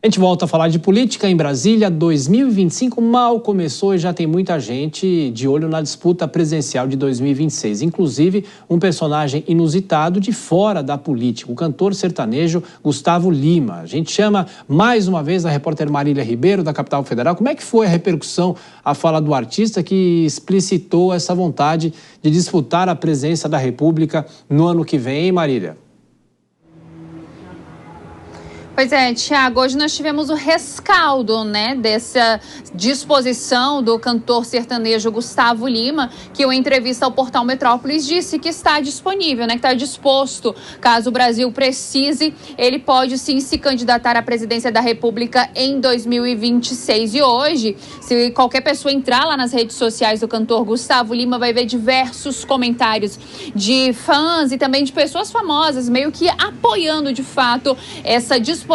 A gente volta a falar de política em Brasília. 2025 mal começou e já tem muita gente de olho na disputa presidencial de 2026. Inclusive, um personagem inusitado de fora da política, o cantor sertanejo Gustavo Lima. A gente chama mais uma vez a repórter Marília Ribeiro, da Capital Federal. Como é que foi a repercussão, a fala do artista que explicitou essa vontade de disputar a presidência da República no ano que vem, hein, Marília? Pois é, Thiago, hoje nós tivemos o rescaldo, dessa disposição do cantor sertanejo Gustavo Lima, que em entrevista ao portal Metrópolis disse que está disponível, que está disposto, caso o Brasil precise, ele pode sim se candidatar à presidência da República em 2026. E hoje, se qualquer pessoa entrar lá nas redes sociais do cantor Gustavo Lima, vai ver diversos comentários de fãs e também de pessoas famosas, meio que apoiando de fato essa disposição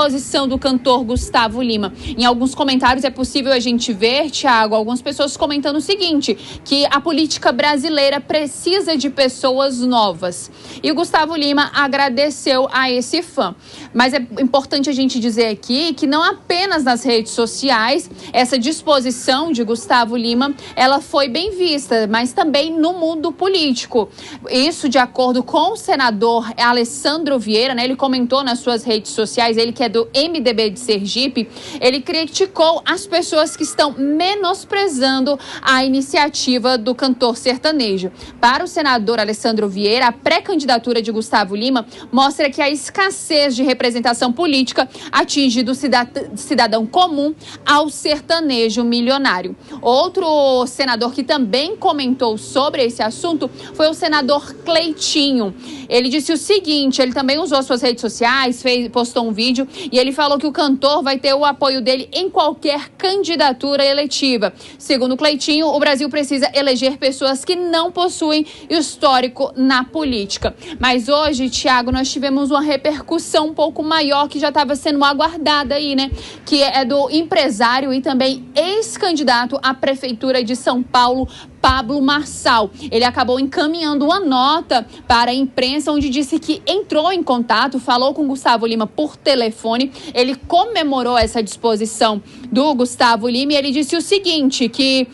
do cantor Gustavo Lima. Em alguns comentários é possível a gente ver, Thiago, algumas pessoas comentando o seguinte, que a política brasileira precisa de pessoas novas. E o Gustavo Lima agradeceu a esse fã. Mas é importante a gente dizer aqui que não apenas nas redes sociais, essa disposição de Gustavo Lima, ela foi bem vista, mas também no mundo político. Isso de acordo com o senador Alessandro Vieira, ele comentou nas suas redes sociais, ele que é do MDB de Sergipe, ele criticou as pessoas que estão menosprezando a iniciativa do cantor sertanejo. Para o senador Alessandro Vieira, a pré-candidatura de Gustavo Lima mostra que a escassez de representação política atinge do cidadão comum ao sertanejo milionário. Outro senador que também comentou sobre esse assunto foi o senador Cleitinho. Ele disse o seguinte, ele também usou suas redes sociais, postou um vídeo e ele falou que o cantor vai ter o apoio dele em qualquer candidatura eletiva. Segundo Cleitinho, o Brasil precisa eleger pessoas que não possuem histórico na política. Mas hoje, Thiago, nós tivemos uma repercussão um pouco maior que já estava sendo aguardada aí, que é do empresário e também ex-candidato à Prefeitura de São Paulo, Pablo Marçal. Ele acabou encaminhando uma nota para a imprensa onde disse que entrou em contato, falou com Gustavo Lima por telefone. Ele comemorou essa disposição do Gustavo Lima e ele disse o seguinte, que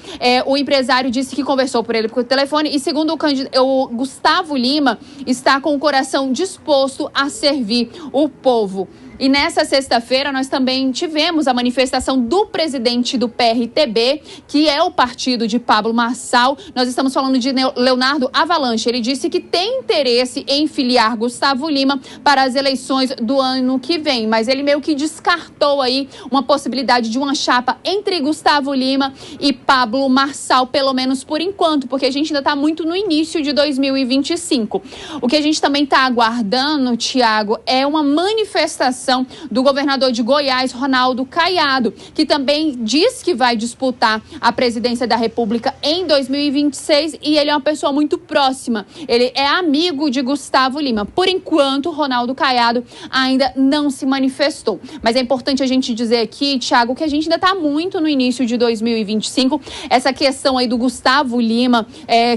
o empresário disse que conversou por ele por telefone e segundo o Gustavo Lima está com o coração disposto a servir o povo. E nessa sexta-feira nós também tivemos a manifestação do presidente do PRTB, que é o partido de Pablo Marçal. Nós estamos falando de Leonardo Avalanche. Ele disse que tem interesse em filiar Gustavo Lima para as eleições do ano que vem, mas ele meio que descartou aí uma possibilidade de uma chapa entre Gustavo Lima e Pablo Marçal, pelo menos por enquanto, porque a gente ainda está muito no início de 2025. O que a gente também está aguardando, Thiago, é uma manifestação do governador de Goiás, Ronaldo Caiado, que também diz que vai disputar a presidência da República em 2026 e ele é uma pessoa muito próxima. Ele é amigo de Gustavo Lima. Por enquanto, Ronaldo Caiado ainda não se manifestou. Mas é importante a gente dizer aqui, Thiago, que a gente ainda está muito no início de 2025. Essa questão aí do Gustavo Lima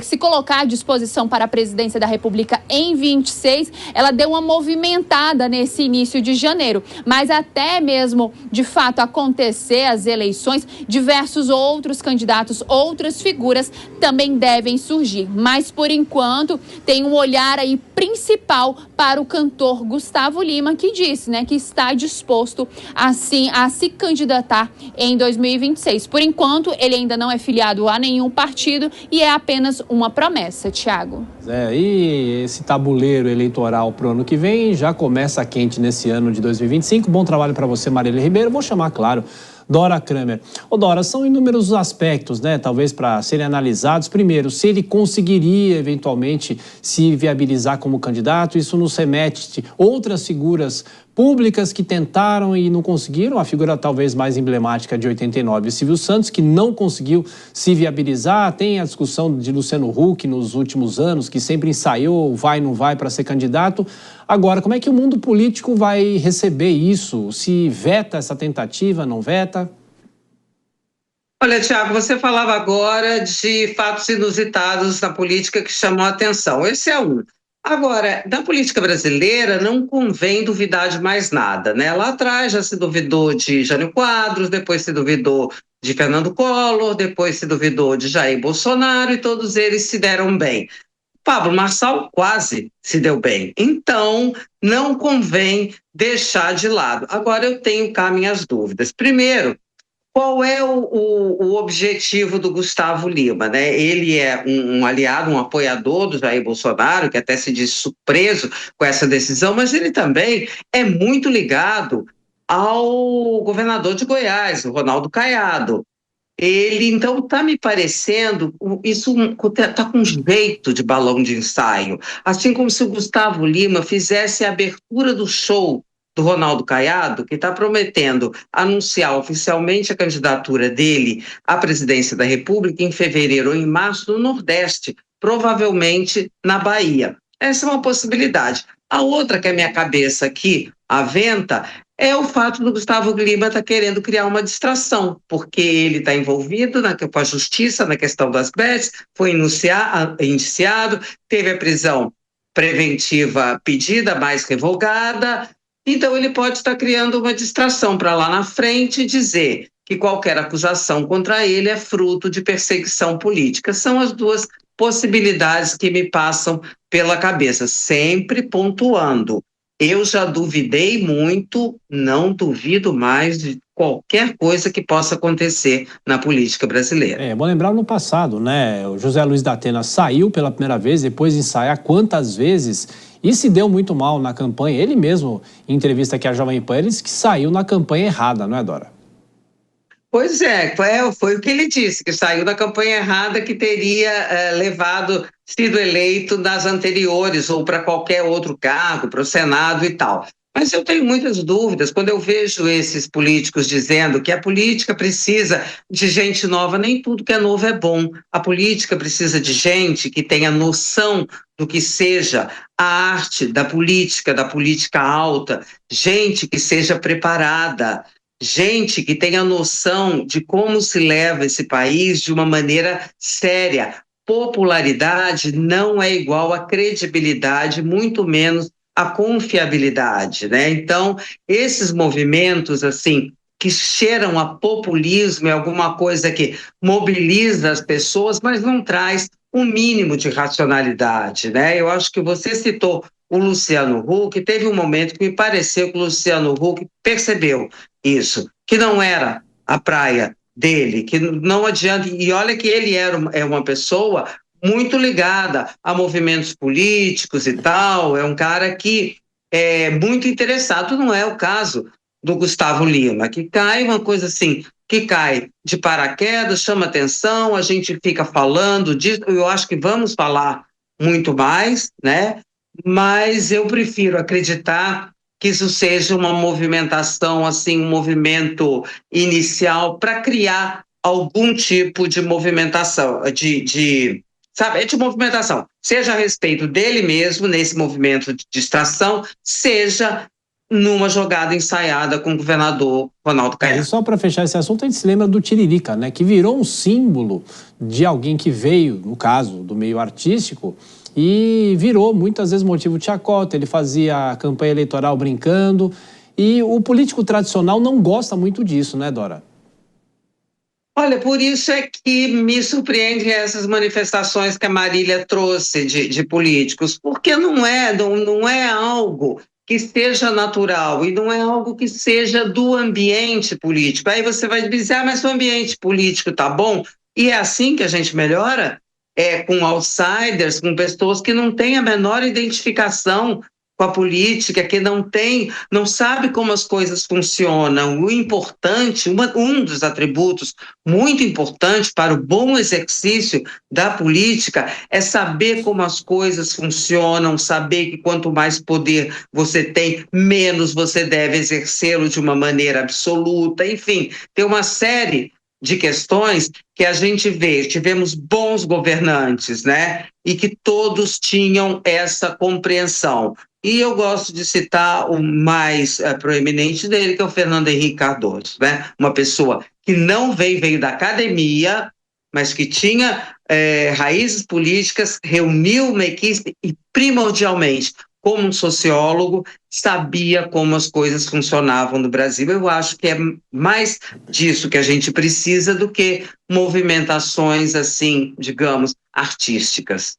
se colocar à disposição para a presidência da República em 26, ela deu uma movimentada nesse início de janeiro. Mas até mesmo, de fato, acontecer as eleições, diversos outros candidatos, outras figuras também devem surgir. Mas, por enquanto, tem um olhar aí principal para o cantor Gustavo Lima, que disse, que está disposto, assim, a se candidatar em 2026. Por enquanto, ele ainda não é filiado a nenhum partido e é apenas uma promessa, Thiago. E esse tabuleiro eleitoral para o ano que vem já começa quente nesse ano de 2025. Bom trabalho para você, Marília Ribeiro. Vou chamar, claro, Dora Kramer. Dora, são inúmeros aspectos, talvez para serem analisados. Primeiro, se ele conseguiria eventualmente se viabilizar como candidato, isso nos remete a outras figuras públicas que tentaram e não conseguiram, a figura talvez mais emblemática de 89, Silvio Santos, que não conseguiu se viabilizar. Tem a discussão de Luciano Huck nos últimos anos, que sempre ensaiou vai, não vai para ser candidato. Agora, como é que o mundo político vai receber isso? Se veta essa tentativa, não veta? Olha, Thiago, você falava agora de fatos inusitados na política que chamam a atenção. Esse é um. Agora, na política brasileira não convém duvidar de mais nada, né? Lá atrás já se duvidou de Jânio Quadros, depois se duvidou de Fernando Collor, depois se duvidou de Jair Bolsonaro e todos eles se deram bem. Pablo Marçal quase se deu bem. Então, não convém deixar de lado. Agora, eu tenho cá minhas dúvidas. Primeiro, qual é o objetivo do Gustavo Lima, né? Ele é um aliado, um apoiador do Jair Bolsonaro, que até se diz surpreso com essa decisão, mas ele também é muito ligado ao governador de Goiás, o Ronaldo Caiado. Ele, então, está me parecendo, isso está com jeito de balão de ensaio, assim como se o Gustavo Lima fizesse a abertura do show do Ronaldo Caiado, que está prometendo anunciar oficialmente a candidatura dele à presidência da República em fevereiro ou em março no Nordeste, provavelmente na Bahia. Essa é uma possibilidade. A outra que a minha cabeça aqui aventa é o fato do Gustavo Lima estar querendo criar uma distração, porque ele está envolvido com a justiça na questão das bets, foi indiciado, teve a prisão preventiva pedida, mas revogada, então ele pode estar criando uma distração para lá na frente dizer que qualquer acusação contra ele é fruto de perseguição política. São as duas possibilidades que me passam pela cabeça, sempre pontuando. Eu já duvidei muito, não duvido mais de qualquer coisa que possa acontecer na política brasileira. É bom lembrar no passado, né? O José Luiz da Atena saiu pela primeira vez, depois de ensaiar quantas vezes, e se deu muito mal na campanha. Ele mesmo, em entrevista aqui à Jovem Pan, ele disse que saiu na campanha errada, não é, Dora? Pois é, foi o que ele disse, que saiu da campanha errada, que teria sido eleito nas anteriores ou para qualquer outro cargo, para o Senado e tal. Mas eu tenho muitas dúvidas quando eu vejo esses políticos dizendo que a política precisa de gente nova. Nem tudo que é novo é bom. A política precisa de gente que tenha noção do que seja a arte da política alta, gente que seja preparada, gente que tenha noção de como se leva esse país de uma maneira séria. Popularidade não é igual a credibilidade, muito menos a confiabilidade, né? Então, esses movimentos, assim, que cheiram a populismo, é alguma coisa que mobiliza as pessoas, mas não traz um mínimo de racionalidade, né? Eu acho que você citou o Luciano Huck, teve um momento que me pareceu que o Luciano Huck percebeu isso, que não era a praia dele, que não adianta, e olha que ele é uma pessoa muito ligada a movimentos políticos e tal, é um cara que é muito interessado, não é o caso do Gustavo Lima, que cai uma coisa assim, que cai de paraquedas, chama atenção, a gente fica falando disso, eu acho que vamos falar muito mais, né? Mas eu prefiro acreditar que isso seja uma movimentação, assim, um movimento inicial para criar algum tipo de movimentação, sabe, de movimentação, seja a respeito dele mesmo, nesse movimento de distração, seja numa jogada ensaiada com o governador Ronaldo Caiado. E só para fechar esse assunto, a gente se lembra do Tiririca, né, que virou um símbolo de alguém que veio, no caso, do meio artístico, e virou muitas vezes motivo de chacota. Ele fazia a campanha eleitoral brincando, e o político tradicional não gosta muito disso, né, Dora? Olha, por isso é que me surpreendem essas manifestações que a Marília trouxe de políticos, porque não é algo que seja natural e não é algo que seja do ambiente político. Aí você vai dizer, mas o ambiente político está bom? E é assim que a gente melhora? É com outsiders, com pessoas que não têm a menor identificação com a política, que não sabe como as coisas funcionam. O importante, um dos atributos muito importantes para o bom exercício da política é saber como as coisas funcionam, saber que quanto mais poder você tem, menos você deve exercê-lo de uma maneira absoluta. Enfim, tem uma série de questões que a gente vê, tivemos bons governantes, né? E que todos tinham essa compreensão. E eu gosto de citar o mais proeminente dele, que é o Fernando Henrique Cardoso, né? Uma pessoa que não veio da academia, mas que tinha raízes políticas, reuniu uma equipe e, primordialmente, como um sociólogo, sabia como as coisas funcionavam no Brasil. Eu acho que é mais disso que a gente precisa do que movimentações, assim, digamos, artísticas.